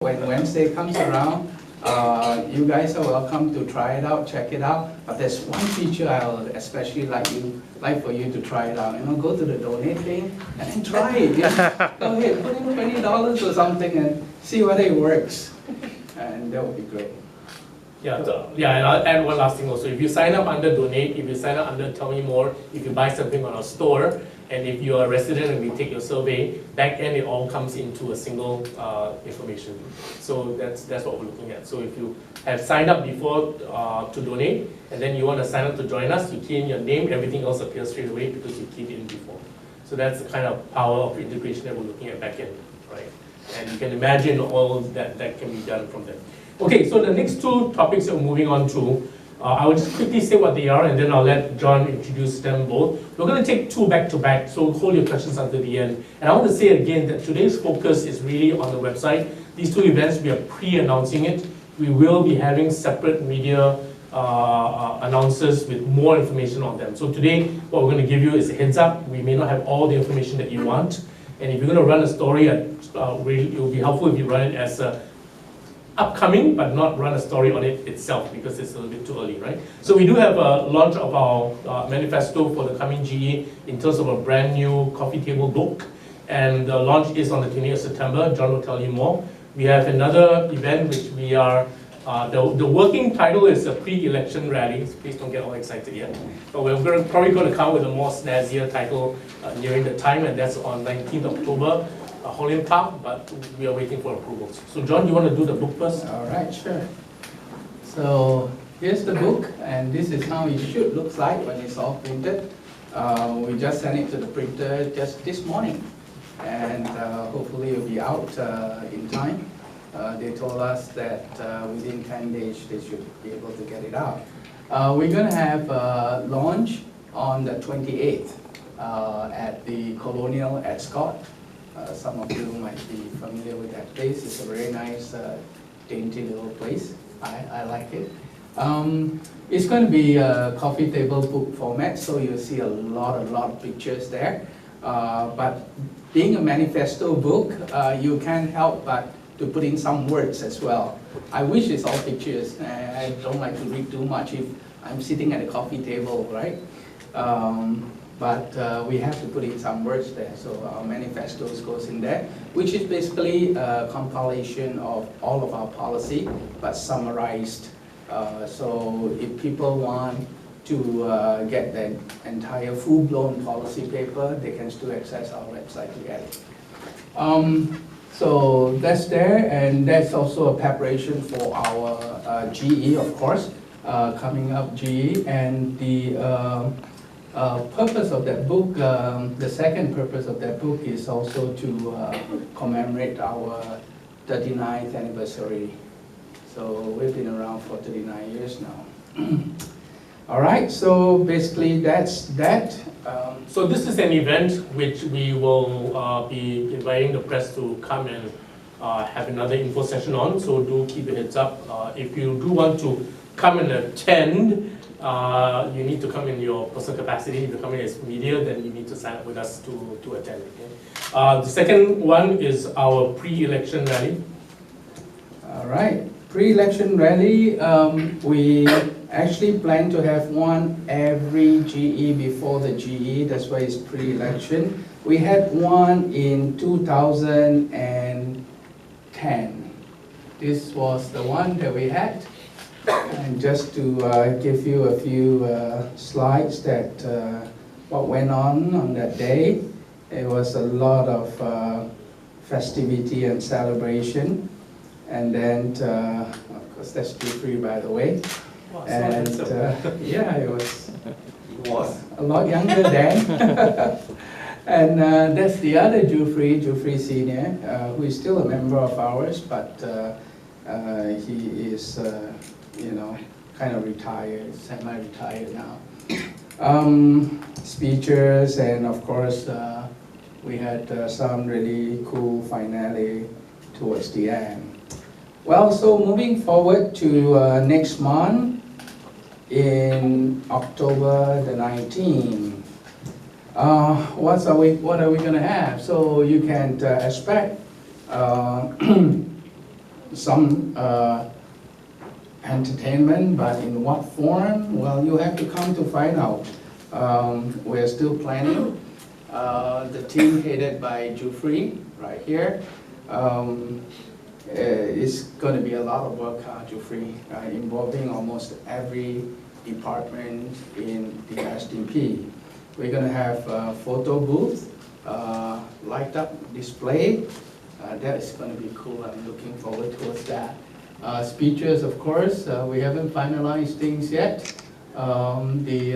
When Wednesday comes around, you guys are welcome to try it out, check it out. But there's one feature I'll especially like for you to try it out. Go to the donate thing and then try it. Go ahead, put in $20 or something and see whether it works. And that would be great. Yeah, and I'll add one last thing also. If you sign up under Donate, if you sign up under Tell Me More, if you buy something on our store, and if you're a resident and we take your survey, back end it all comes into a single information. So that's what we're looking at. So if you have signed up before to donate, and then you want to sign up to join us, you key in your name, everything else appears straight away because you keyed it in before. So that's the kind of power of integration that we're looking at back end, right? And you can imagine all that can be done from there. Okay, so the next two topics that we're moving on to, I will just quickly say what they are and then I'll let John introduce them both. We're going to take two back to back, so hold your questions until the end. And I want to say again that today's focus is really on the website. These two events, we are pre-announcing it. We will be having separate media announcers with more information on them. So today, what we're going to give you is a heads up. We may not have all the information that you want. And if you're going to run a story, it will be helpful if you run it as a upcoming, but not run a story on it itself because it's a little bit too early, right? So we do have a launch of our manifesto for the coming GE in terms of a brand new coffee table book. And the launch is on the 20th of September. John will tell you more. We have another event which we are, the working title is a pre-election rally. Please don't get all excited yet. But we're probably going to come with a more snazzier title nearing the time, and that's on 19th October. Ho Lim Park, but we are waiting for approvals. So John, you want to do the book first? All right, sure. So here's the book, and this is how it should look like when it's all printed. We just sent it to the printer just this morning, and hopefully it'll be out in time. They told us that within 10 days they should be able to get it out. We're going to have a launch on the 28th at the Colonial at Scott. Some of you might be familiar with that place. It's a very nice, dainty little place. I like it. It's going to be a coffee table book format, so you'll see a lot of pictures there. But being a manifesto book, you can't help but to put in some words as well. I wish it's all pictures. I don't like to read too much if I'm sitting at a coffee table, right? But we have to put in some words there. So our manifestos goes in there, which is basically a compilation of all of our policy, but summarized. So if people want to get the entire full-blown policy paper, they can still access our website to get it. So that's there, and that's also a preparation for our GE, of course, coming up GE, and the purpose of that book, the second purpose of that book is also to commemorate our 39th anniversary. So we've been around for 39 years now. All right, so basically that's that. So this is an event which we will be inviting the press to come and have another info session on, so do keep your heads up. If you do want to come and attend, you need to come in your personal capacity. If you come in as media, then you need to sign up with us to attend. Okay? The second one is our pre-election rally. All right, pre-election rally, we actually plan to have one every GE before the GE, that's why it's pre-election. We had one in 2010. This was the one that we had. And just to give you a few slides that what went on that day, it was a lot of festivity and celebration. And then, of course, that's Jeffrey, by the way. Wow, and yeah, it was Was a lot younger then. And that's the other Jeffrey Senior, who is still a member of ours, but he is, kind of retired, semi-retired now. Speeches, and of course, we had some really cool finale towards the end. Well, so moving forward to next month, in October the 19th, what are we going to have? So you can expect some entertainment, but in what form? Well, you have to come to find out. We're still planning. The team headed by Jufri, right here. It's going to be a lot of work, Jufri, involving almost every department in the SDP. We're going to have a photo booth, light up display. That is going to be cool. I'm looking forward towards that. Speeches, of course, we haven't finalized things yet. The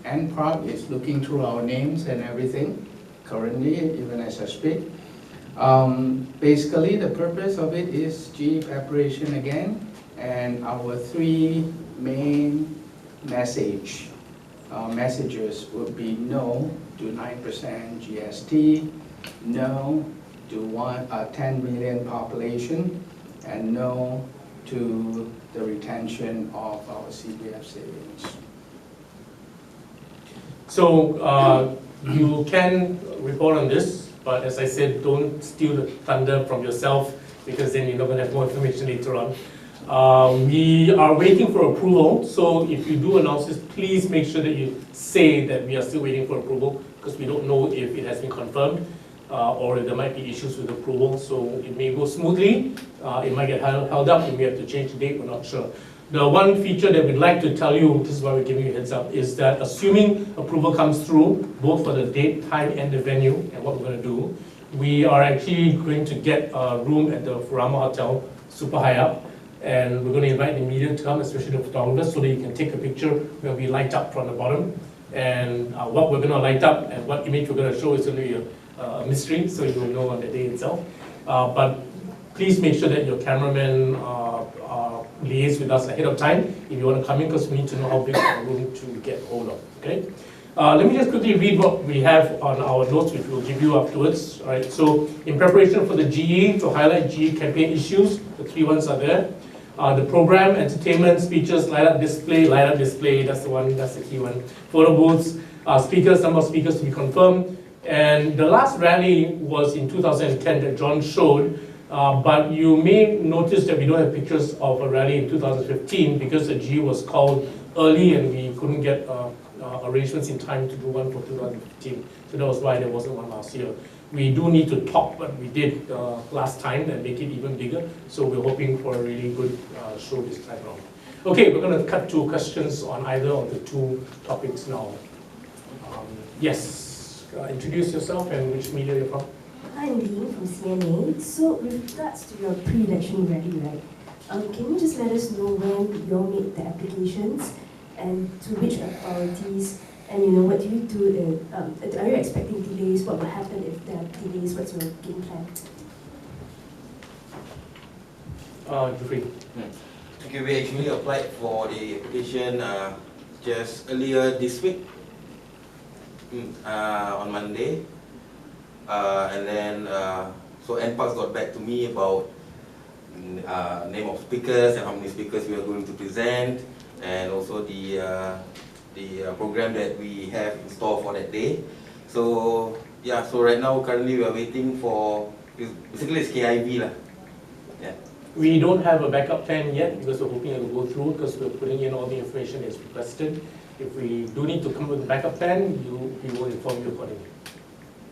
NPark is looking through our names and everything currently, even as I speak. Basically, the purpose of it is GE preparation again, and our three main messages would be no to 9% GST, no to 10 million population, and no to the retention of our CPF savings. So you can report on this, but as I said, don't steal the thunder from yourself, because then you're not going to have more information later on. We are waiting for approval, so if you do announce this, please make sure that you say that we are still waiting for approval, because we don't know if it has been confirmed or if there might be issues with approval. So it may go smoothly, it might get held up, we may have to change the date, we're not sure. The one feature that we'd like to tell you, this is why we're giving you a heads up, is that assuming approval comes through, both for the date, time, and the venue, and what we're going to do, we are actually going to get a room at the Furama Hotel, super high up, and we're going to invite the media to come, especially the photographers, so that you can take a picture where we light up from the bottom. And what we're going to light up and what image we're going to show is going to be a mystery, so you will know on the day itself. But please make sure that your cameraman liaise with us ahead of time if you want to come in, because we need to know how big our room to get hold of. Okay. Let me just quickly read what we have on our notes, which we'll give you afterwards. All right. So, in preparation for the GE, to highlight GE campaign issues, the three ones are there. The program, entertainment, speeches, light up display, that's the one, that's the key one. Photo booths, speakers, number of speakers to be confirmed. And the last rally was in 2010 that John showed, but you may notice that we don't have pictures of a rally in 2015 because the GE was called early and we couldn't get arrangements in time to do one for 2015. So that was why there wasn't one last year. We do need to top what we did last time and make it even bigger. So we're hoping for a really good show this time around. Okay, we're going to cut to questions on either of the two topics now. Yes, introduce yourself and which media you're from. I'm Dean from CNA. So with regards to your pre-election rally, right, can you just let us know when you all made the applications and to which authorities? And what do you do? Are you expecting delays? What will happen if there are delays? What's your game plan? Jufri. Okay, we actually applied for the application just earlier this week on Monday, and then so NParks got back to me about name of speakers and how many speakers we are going to present, and also the program that we have in store for that day. So yeah, so right now currently we are waiting for, basically it's KIV lah. Yeah. We don't have a backup plan yet because we're hoping it will go through, because we're putting in all the information that's requested. If we do need to come up with a backup plan, we will inform you accordingly.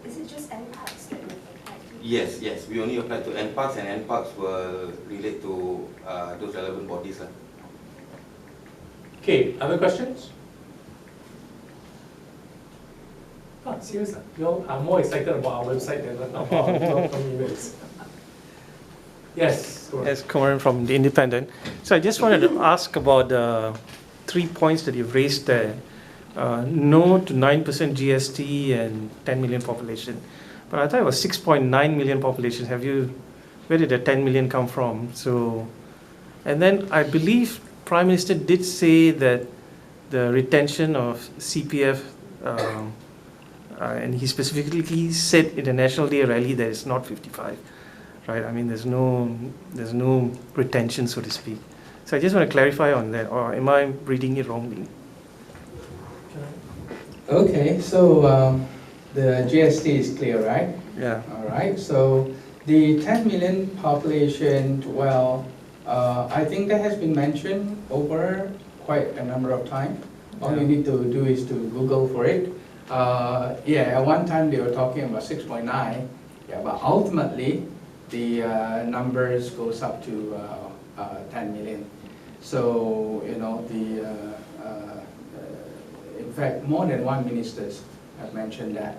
Is it just NParks that you applied to? Yes, we only applied to NParks, and NParks will relate to those relevant bodies lah. Okay, other questions? Oh, seriously, you all are more excited about our website than about our emails. Yes. Yes, Kumaran from The Independent. So I just wanted to ask about the 3 points that you've raised there. No to 9% GST and 10 million population. But I thought it was 6.9 million population. Where did the 10 million come from? So, and then I believe Prime Minister did say that the retention of CPF, and he specifically said in the National Day rally that it's not 55. Right, I mean, there's no retention, so to speak. So I just want to clarify on that, or am I reading it wrongly? Okay, so the GST is clear, right? Yeah. All right, so The 10 million population, well, I think that has been mentioned over quite a number of times. All you need to do is to Google for it. Yeah, at one time they were talking about 6.9, yeah, but ultimately the numbers goes up to 10 million. So, you know, in fact, more than one ministers have mentioned that.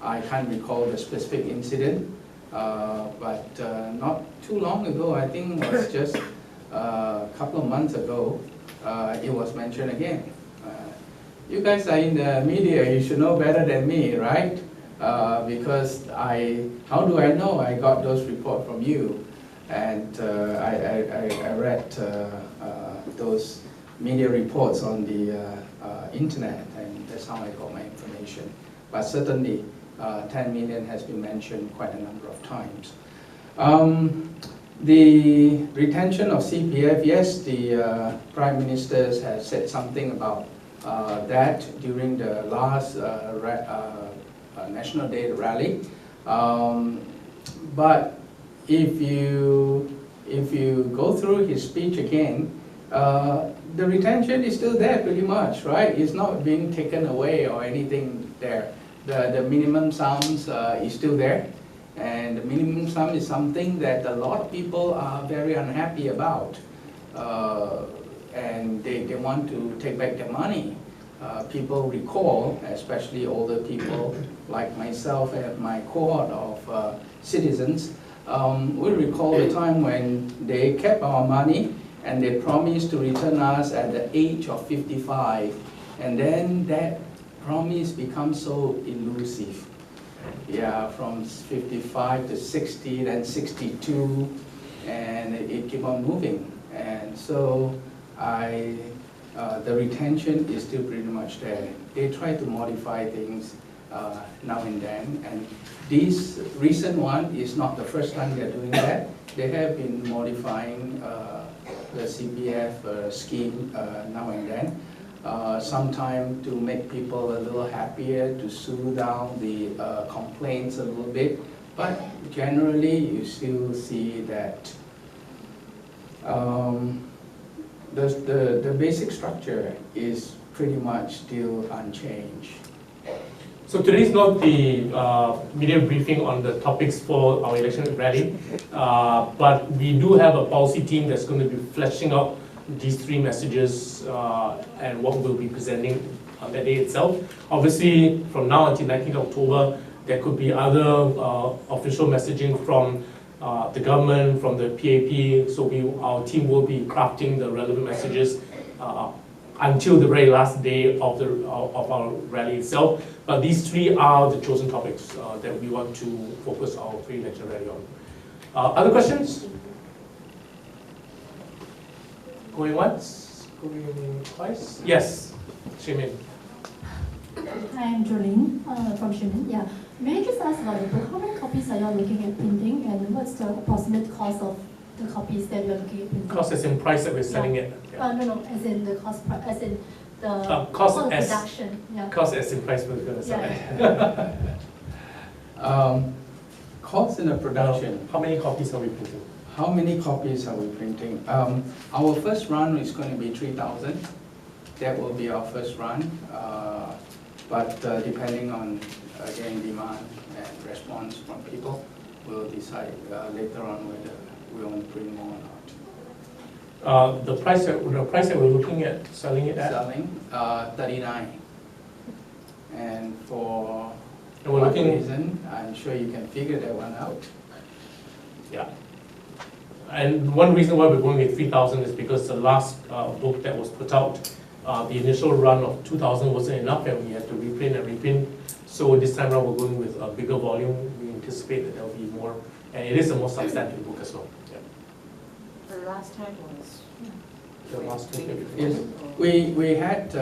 I can't recall the specific incident, but not too long ago, I think it was just a couple of months ago, it was mentioned again. You guys are in the media, you should know better than me, right? Because how do I know? I got those reports from you, and I read those media reports on the internet, and that's how I got my information. But certainly, 10 million has been mentioned quite a number of times. The retention of CPF, yes, the Prime Minister has said something about that during the last National Day rally. But if you go through his speech again, the retention is still there pretty much, right? It's not being taken away or anything there. The minimum sums is still there, and the minimum sum is something that a lot of people are very unhappy about, and they want to take back their money. People recall, especially older people like myself and my cohort of citizens, will recall the time when they kept our money and they promised to return us at the age of 55, and then that promise becomes so elusive. Yeah, from 55 to 60, then 62, and it keep on moving. And so the retention is still pretty much there. They try to modify things now and then, and this recent one is not the first time they're doing that. They have been modifying the CPF scheme now and then. Sometime to make people a little happier, to soothe down the complaints a little bit, but generally you still see that the basic structure is pretty much still unchanged. So today is not the media briefing on the topics for our election rally, but we do have a policy team that's going to be fleshing out these three messages and what we'll be presenting on that day itself. Obviously, from now until 19th October, there could be other official messaging from the government, from the PAP, so our team will be crafting the relevant messages until the very last day of our rally itself. But these three are the chosen topics that we want to focus our pre-election rally on. Other questions? Going once? Going twice? Yes, Shimin. Hi, I'm Jolene from Shimin. Yeah. May I just ask about the book? How many copies are you looking at printing, and what's the approximate cost of the copies that you're looking at printing? Cost as in price that we're selling it. Yeah. No, as in the cost, as in the cost of as production. Yeah. Cost as in price we're going to sell it. Cost in the production. How many copies are we printing? How many copies are we printing? Our first run is going to be 3,000. That will be our first run. But depending on, again, demand and response from people, we'll decide later on whether we want to print more or not. The price that we're looking at selling it at? Selling 39. And for And we're what looking, reason, I'm sure you can figure that one out. yeah. And one reason why we're going with 3,000 is because the last book that was put out, the initial run of 2,000 wasn't enough, and we had to reprint and reprint. So this time around, we're going with a bigger volume. We anticipate that there'll be more, and it is a more substantive book as well. Yeah. The last time was. The last book that we Yes, printed. we had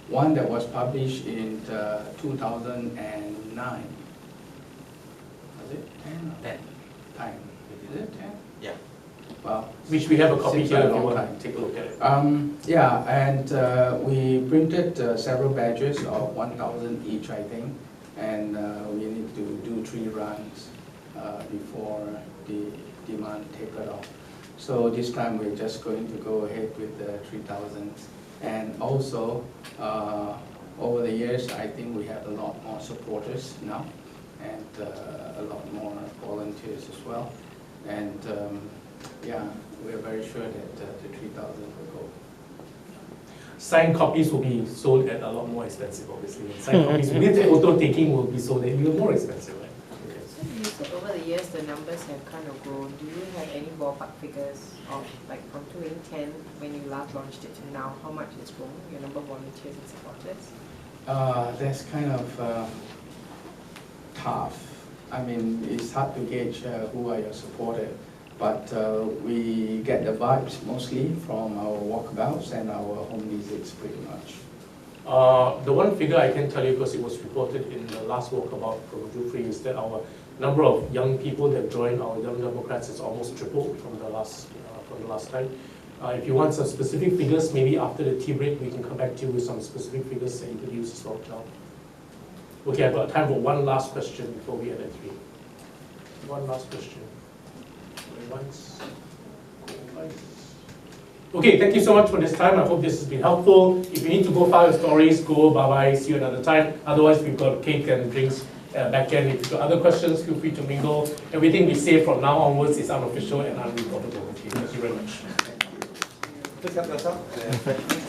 one that was published in 2009. Was it 10? 10. 10. Is it 10? Yeah. Well, Which we have a copy Seems here like if a you long want time. to take a look at it. Yeah, and we printed several batches of 1,000 each, I think. and we need to do 3 runs before the demand tapered off. So this time we're just going to go ahead with the 3,000. And also, over the years, I think we have a lot more supporters now, and a lot more volunteers as well. And yeah, we're very sure that the 3,000 will go. Signed copies will be sold at a lot more expensive, obviously. Signed copies with photo taking will be sold at even more expensive, right? So you said over the years the numbers have kind of grown. Do you have any ballpark figures of, like, from 2010 when you last launched it to now, how much it's grown, your number of volunteers and supporters? That's kind of tough. I mean, it's hard to gauge who are your supporters, but we get the vibes mostly from our walkabouts and our home visits pretty much. The one figure I can tell you, because it was reported in the last walkabout from Jufrey, is that our number of young people that joined our Young Democrats has almost tripled from the last time. If you want some specific figures, maybe after the tea break, we can come back to you with some specific figures that you could use as well, John. Okay, I've got time for one last question before we end at 3. One last question. Going once, going twice. Okay, thank you so much for this time. I hope this has been helpful. If you need to go file your stories, go, bye-bye, see you another time. Otherwise, we've got cake and drinks back end. If you've got other questions, feel free to mingle. Everything we say from now onwards is unofficial and unreportable. Okay, thank you very much. Please help yourself.